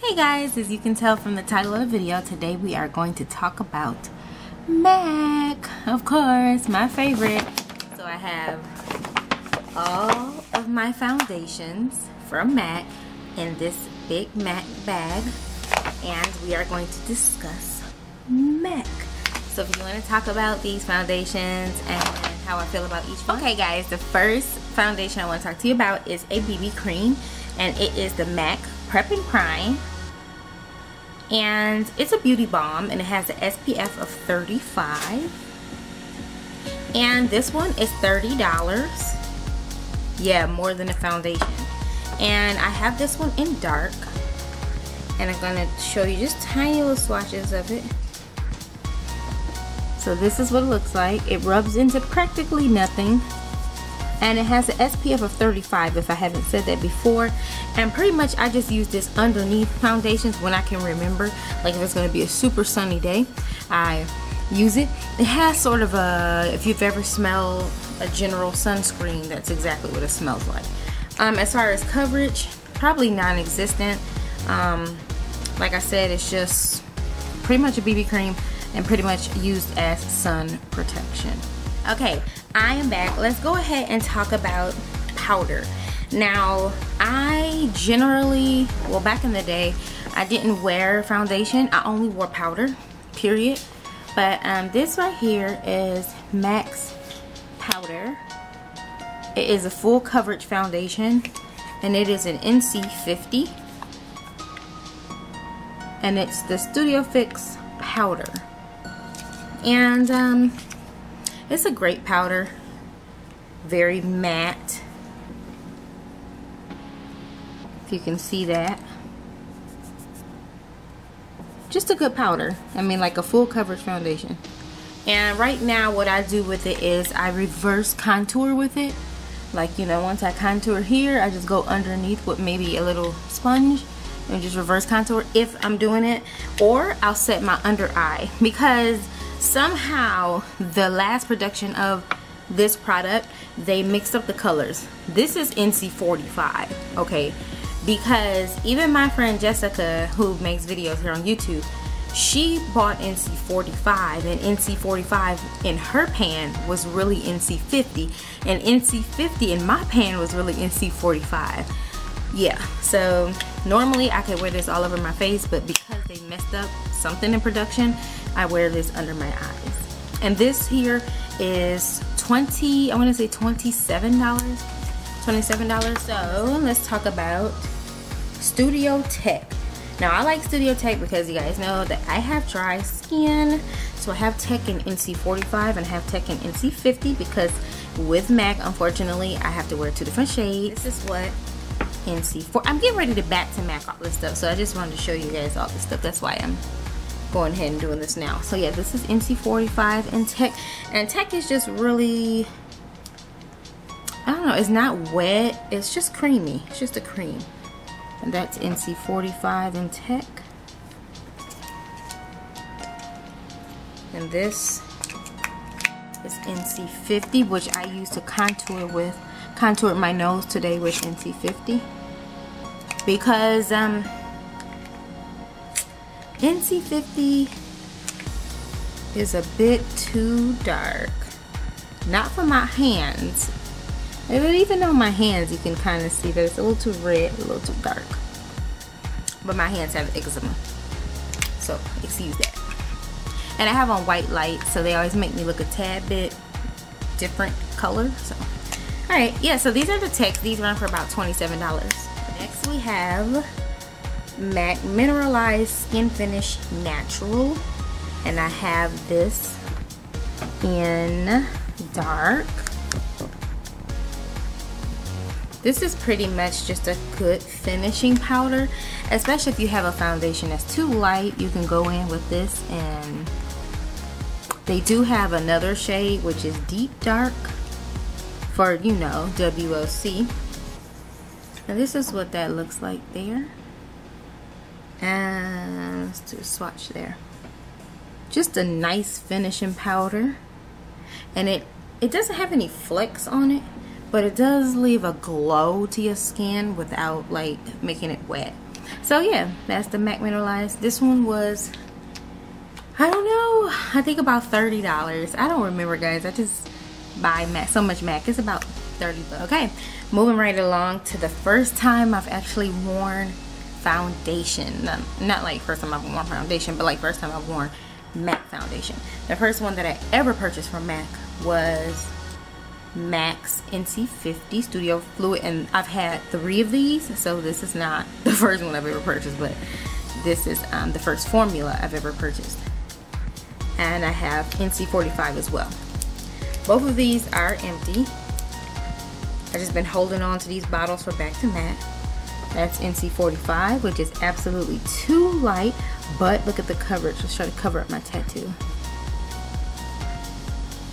Hey guys, as you can tell from the title of the video, today we are going to talk about MAC, of course, my favorite. So I have all of my foundations from MAC in this big MAC bag, and we are going to discuss MAC. So if you want to talk about these foundations and how I feel about each one. Okay guys, the first foundation I want to talk to you about is a BB cream, and it is the MAC Prep and Prime. And it's a beauty balm, and it has an SPF of 35. And this one is $30. Yeah, more than a foundation. And I have this one in dark, and I'm gonna show you just tiny little swatches of it. So this is what it looks like. It rubs into practically nothing, and it has an SPF of 35 if I haven't said that before. And pretty much I just use this underneath foundations when I can remember, like if it's going to be a super sunny day, I use it. It has sort of a, if you've ever smelled a general sunscreen, that's exactly what it smells like. As far as coverage, probably non-existent. Like I said, it's just pretty much a BB cream and pretty much used as sun protection. Okay, I am back. Let's go ahead and talk about powder. Now, I generally, well, back in the day, I didn't wear foundation. I only wore powder, period. But this right here is MAC's powder. It is a full coverage foundation, and it is an NC50. And it's the Studio Fix powder. And it's a great powder, very matte, if you can see that. Just a good powder. I mean, like a full coverage foundation. And right now what I do with it is I reverse contour with it. Like, you know, once I contour here, I just go underneath with maybe a little sponge and just reverse contour if I'm doing it. Or I'll set my under eye, because somehow the last production of this product, they mixed up the colors. This is NC45, okay? Because even my friend Jessica, who makes videos here on YouTube, she bought NC45, and NC45 in her pan was really NC50, and NC50 in my pan was really NC45. Yeah, so normally I could wear this all over my face, but because they messed up something in production, I wear this under my eyes. And this here is I want to say $27. So let's talk about Studio Tech. Now I like Studio Tech because you guys know that I have dry skin, so I have Tech in NC45 and I have Tech in NC50, because with MAC, unfortunately, I have to wear two different shades. This is what NC4. I'm getting ready to back to MAC all this stuff, so I just wanted to show you guys all this stuff. That's why I'm going ahead and doing this now. So yeah, this is NC45 and Tech, and Tech is just really, I don't know, it's not wet, it's just creamy. It's just a cream. And that's NC45 and Tech. And this is NC50, which I use to contour my nose today with NC50, because NC50 is a bit too dark. Not for my hands. Even on my hands, you can kind of see that it's a little too red, a little too dark. But my hands have eczema, so excuse that. And I have on white lights, so they always make me look a tad bit different color. So, all right, yeah. So these are the Techs. These run for about $27. Next we have MAC Mineralized Skin Finish Natural, and I have this in dark. This is pretty much just a good finishing powder, especially if you have a foundation that's too light. You can go in with this, and they do have another shade which is deep dark for, you know, WOC. And this is what that looks like there. And let's do a swatch there. Just a nice finishing powder, and it doesn't have any flecks on it, but it does leave a glow to your skin without like making it wet. So yeah, that's the MAC Mineralized. This one was, I don't know, I think about $30. I don't remember, guys. I just buy MAC, so much MAC. It's about 30 bucks. Okay, moving right along to the first time I've actually worn foundation. Not like first time I've worn foundation, but like first time I've worn MAC foundation. The first one that I ever purchased from MAC was M.A.C NC50 Studio Fluid, and I've had 3 of these, so this is not the first one I've ever purchased, but this is the first formula I've ever purchased. And I have NC45 as well. Both of these are empty. I've just been holding on to these bottles for back to MAC. That's NC45, which is absolutely too light, but look at the coverage. Let's try to cover up my tattoo.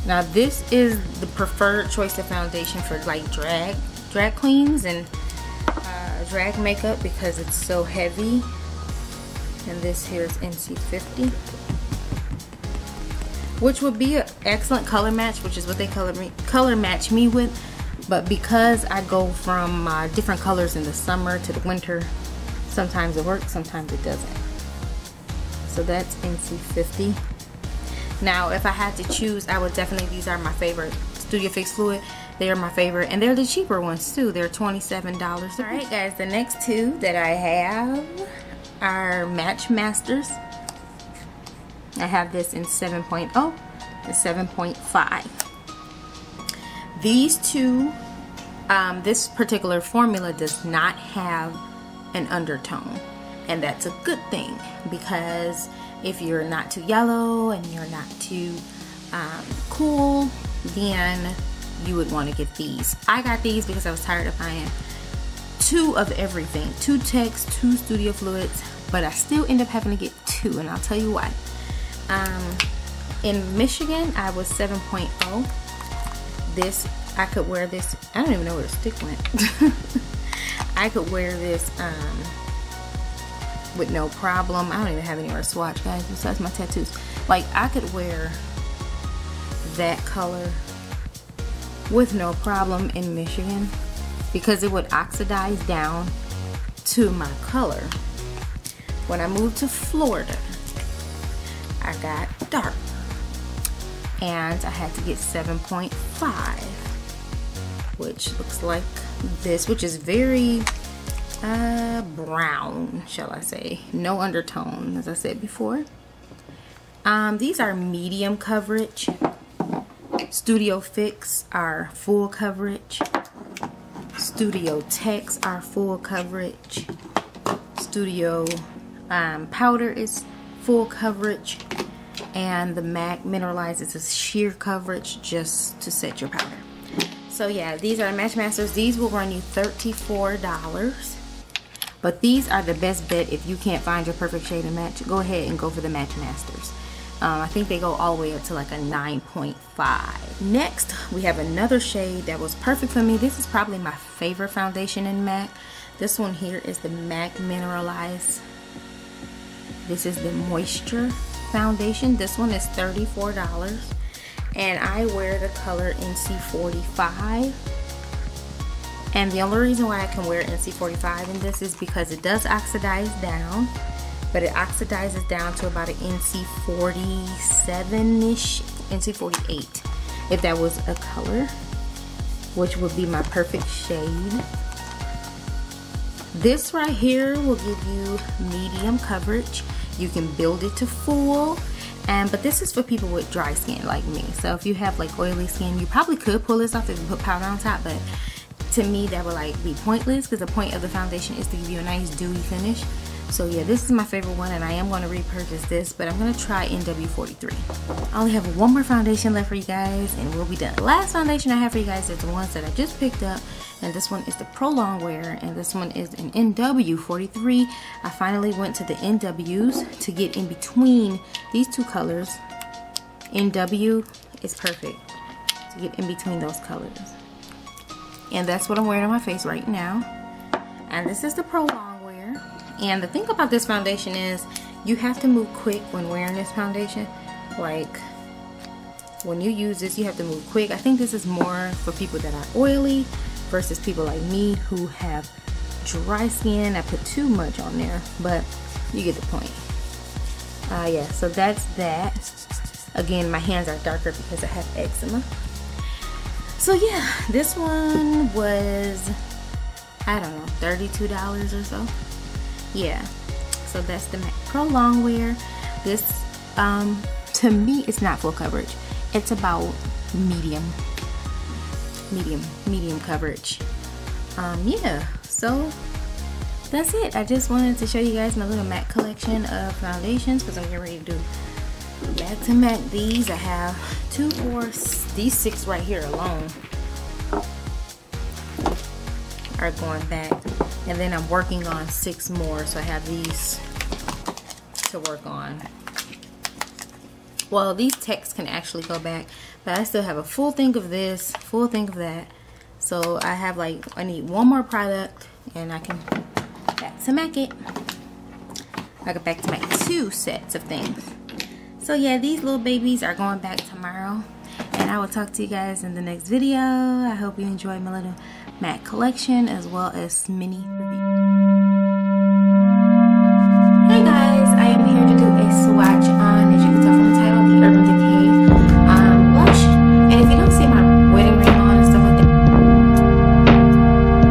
Now this is the preferred choice of foundation for like drag queens and drag makeup because it's so heavy. And this here is NC50, which would be an excellent color match, which is what they color match me with. But because I go from different colors in the summer to the winter, sometimes it works, sometimes it doesn't. So that's NC50. Now, if I had to choose, I would definitely, these are my favorite, Studio Fix Fluid. They are my favorite, and they're the cheaper ones too. They're $27. Alright guys, the next 2 that I have are Match Masters. I have this in 7.0 and 7.5. These 2, this particular formula does not have an undertone, and that's a good thing, because if you're not too yellow and you're not too cool, then you would want to get these. I got these because I was tired of buying 2 of everything, 2 texts, 2 studio fluids, but I still end up having to get 2, and I'll tell you why. In Michigan, I was 7.0. This, I could wear this, I don't even know where the stick went. I could wear this with no problem. I don't even have anywhere to swatch, guys, besides my tattoos. Like, I could wear that color with no problem in Michigan because it would oxidize down to my color. When I moved to Florida, I got dark, and I had to get 7.5, which looks like this, which is very brown, shall I say. No undertone, as I said before. These are medium coverage. Studio Fix are full coverage. Studio Tex are full coverage. Studio Powder is full coverage. And the MAC Mineralize is a sheer coverage just to set your powder. So yeah, these are Match Masters. These will run you $34. But these are the best bet if you can't find your perfect shade to match. Go ahead and go for the Match Masters. I think they go all the way up to like a 9.5. Next, we have another shade that was perfect for me. This is probably my favorite foundation in MAC. This one here is the MAC Mineralize. This is the Moisture foundation. This one is $34. And I wear the color NC45. And the only reason why I can wear NC45 in this is because it does oxidize down, but it oxidizes down to about an NC47-ish, NC48, if that was a color, which would be my perfect shade. This right here will give you medium coverage. You can build it to full, but this is for people with dry skin like me. So if you have like oily skin, you probably could pull this off if you put powder on top, but to me that would like be pointless because the point of the foundation is to give you a nice dewy finish. So yeah, this is my favorite one, and I am going to repurchase this, but I'm going to try NW43. I only have one more foundation left for you guys, and we'll be done. The last foundation I have for you guys is the ones that I just picked up, and this one is the Prolong Wear, and this one is an NW43. I finally went to the NWs to get in between these 2 colors. NW is perfect to get in between those colors. And that's what I'm wearing on my face right now. And this is the Prolong Wear. And the thing about this foundation is you have to move quick when wearing this foundation. Like, when you use this, you have to move quick. I think this is more for people that are oily versus people like me who have dry skin. I put too much on there, but you get the point. Yeah, so that's that. Again, my hands are darker because I have eczema. So yeah, this one was, I don't know, $32 or so. Yeah, so that's the M.A.C Prolong Wear. This, to me, it's not full coverage. It's about medium coverage. Yeah, so that's it. I just wanted to show you guys my little M.A.C collection of foundations because I'm getting ready to do back to M.A.C these. I have 2 or these 6 right here alone are going back, and then I'm working on 6 more, so I have these to work on. Well, these texts can actually go back, but I still have a full thing of this, full thing of that. So I have like, I need 1 more product and I can back to M.A.C it. I got back to M.A.C 2 sets of things. So yeah, these little babies are going back tomorrow, and I will talk to you guys in the next video. I hope you enjoyed my little M.A.C collection as well as mini review. Hey guys, I am here to do a swatch on, as you can tell